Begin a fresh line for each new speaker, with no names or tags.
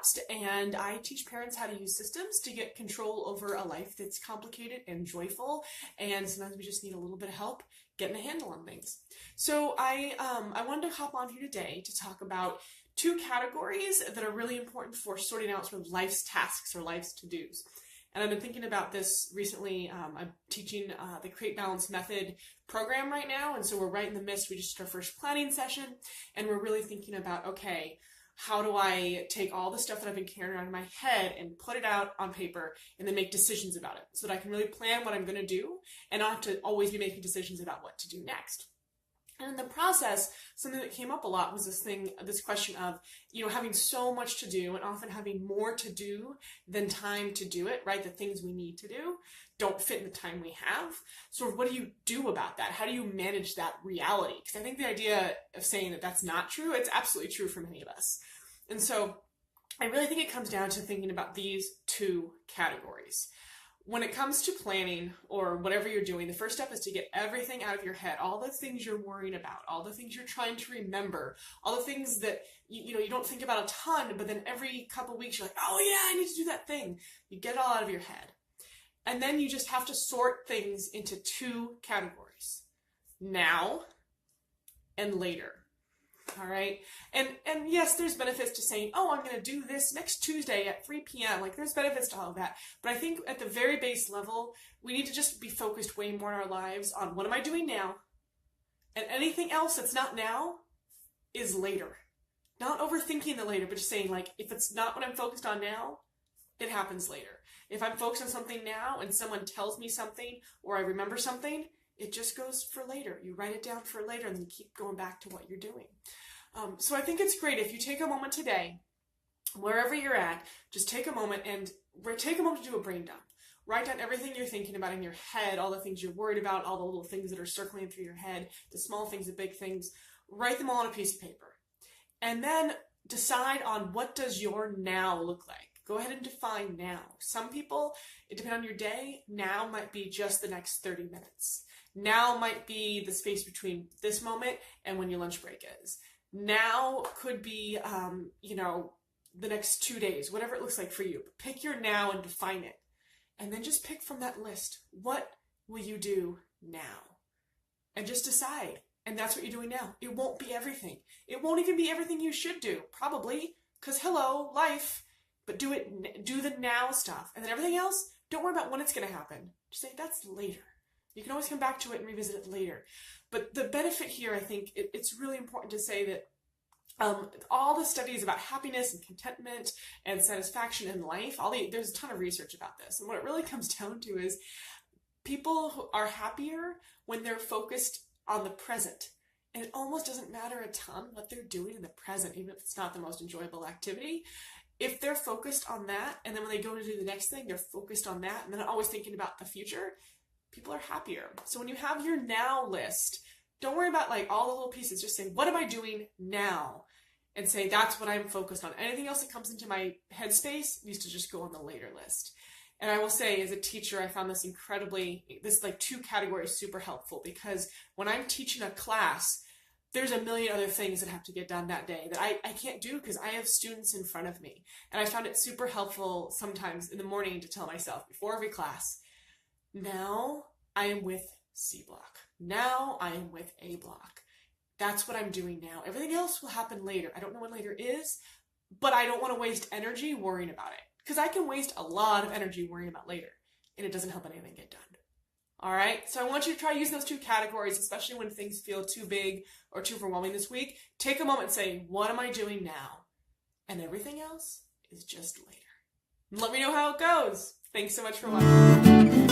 Collapsed, and I teach parents how to use systems to get control over a life that's complicated and joyful, and sometimes we just need a little bit of help getting a handle on things. So I wanted to hop on here today to talk about two categories that are really important for sorting out sort of life's tasks or life's to-dos. And I've been thinking about this recently. I'm teaching the Create Balance Method program right now, and so we're right in the midst. We just did our first planning session, and we're really thinking about, okay, how do I take all the stuff that I've been carrying around in my head and put it out on paper and then make decisions about it so that I can really plan what I'm going to do and not have to always be making decisions about what to do next. And in the process, something that came up a lot was this question of, having so much to do and often having more to do than time to do it, right? The things we need to do don't fit in the time we have. So what do you do about that? How do you manage that reality? Because I think the idea of saying that that's not true, it's absolutely true for many of us. And so I really think it comes down to thinking about these two categories. When it comes to planning or whatever you're doing, the first step is to get everything out of your head, all the things you're worrying about, all the things you're trying to remember, all the things that you don't think about a ton, but then every couple weeks you're like, oh yeah, I need to do that thing. You get it all out of your head. And then you just have to sort things into two categories: now and later. All right. And yes, there's benefits to saying, oh, I'm going to do this next Tuesday at 3 p.m. Like, there's benefits to all of that. But I think at the very base level, we need to just be focused way more in our lives on what am I doing now? And anything else that's not now is later. Not overthinking the later, but just saying, like, if it's not what I'm focused on now, it happens later. If I'm focused on something now and someone tells me something or I remember something, it just goes for later. You write it down for later and then keep going back to what you're doing. So I think it's great if you take a moment today, wherever you're at, just take a moment to do a brain dump. Write down everything you're thinking about in your head, all the things you're worried about, all the little things that are circling through your head, the small things, the big things. Write them all on a piece of paper. And then decide on what does your now look like. Go ahead and define now. Some people, it depends on your day, now might be just the next 30 minutes. Now might be the space between this moment and when your lunch break is. Now could be, the next 2 days, whatever it looks like for you. Pick your now and define it. And then just pick from that list, what will you do now? And just decide. And that's what you're doing now. It won't be everything. It won't even be everything you should do, probably, because hello, life. But do the now stuff. And then everything else, don't worry about when it's going to happen. Just say, that's later. You can always come back to it and revisit it later. But the benefit here, I think, it's really important to say that all the studies about happiness and contentment and satisfaction in life, there's a ton of research about this. And what it really comes down to is people who are happier when they're focused on the present. And it almost doesn't matter a ton what they're doing in the present, even if it's not the most enjoyable activity. If they're focused on that, and then when they go to do the next thing, they're focused on that, and then always thinking about the future, people are happier. So when you have your now list, don't worry about all the little pieces. Just say, what am I doing now? And say, that's what I'm focused on. Anything else that comes into my headspace needs to just go on the later list. And I will say, as a teacher, I found this two categories super helpful, because when I'm teaching a class, there's a million other things that have to get done that day that I can't do because I have students in front of me. And I found it super helpful sometimes in the morning to tell myself before every class, now I am with C block. Now I am with A block. That's what I'm doing now. Everything else will happen later. I don't know when later is, but I don't want to waste energy worrying about it, because I can waste a lot of energy worrying about later, and it doesn't help anything get done. All right, so I want you to try using those two categories, especially when things feel too big or too overwhelming this week. Take a moment and say, what am I doing now? And everything else is just later. Let me know how it goes. Thanks so much for watching.